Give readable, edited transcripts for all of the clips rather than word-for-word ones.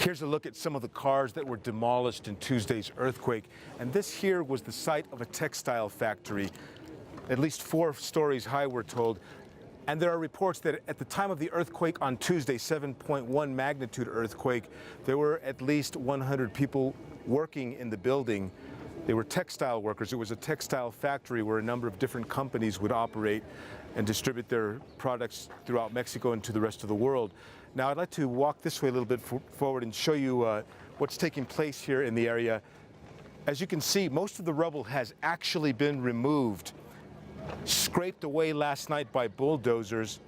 Here's a look at some of the cars that were demolished in Tuesday's earthquake. And this here was the site of a textile factory, at least 4 stories high, we're told. And there are reports that at the time of the earthquake on Tuesday, 7.1 magnitude earthquake, there were at least 100 people working in the building. They were textile workers. It was a textile factory where a number of different companies would operate and distribute their products throughout Mexico and to the rest of the world. Now, I'd like to walk this way a little bit forward and show you what's taking place here in the area. As you can see, most of the rubble has actually been removed, scraped away last night by bulldozers,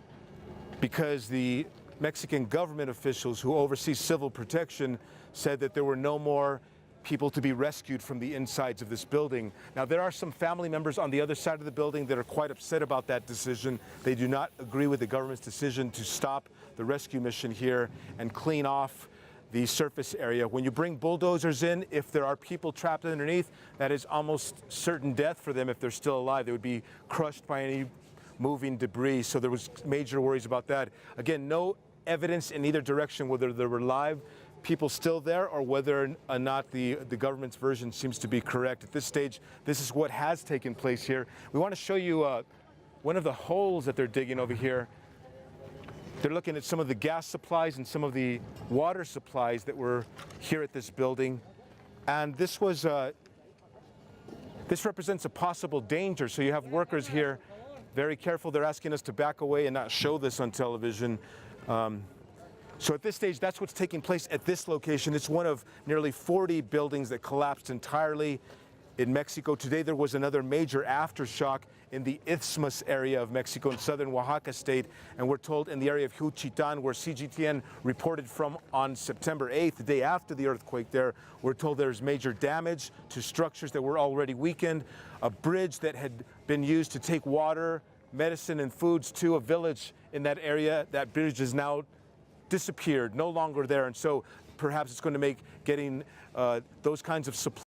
because the Mexican government officials who oversee civil protection said that there were no more people to be rescued from the insides of this building. Now, there are some family members on the other side of the building that are quite upset about that decision. They do not agree with the government's decision to stop the rescue mission here and clean off the surface area. When you bring bulldozers in, if there are people trapped underneath, that is almost certain death for them if they're still alive. They would be crushed by any moving debris. So there was major worries about that. Again, no evidence in either direction whether there were live people still there or whether or not the government's version seems to be correct. At this stage, this is what has taken place here. We want to show you one of the holes that they're digging over here. They're looking at some of the gas supplies and some of the water supplies that were here at this building. And this was, this represents a possible danger. So you have workers here very careful. They're asking us to back away and not show this on television. So at this stage, that's what's taking place at this location. It's one of nearly 40 buildings that collapsed entirely in Mexico. Today, there was another major aftershock in the Isthmus area of Mexico in southern Oaxaca state. And we're told in the area of Juchitán, where CGTN reported from on September 8th, the day after the earthquake there, we're told there's major damage to structures that were already weakened. A bridge that had been used to take water, medicine, and foods to a village in that area, that bridge is now disappeared, no longer there. And so perhaps it's going to make getting those kinds of supplies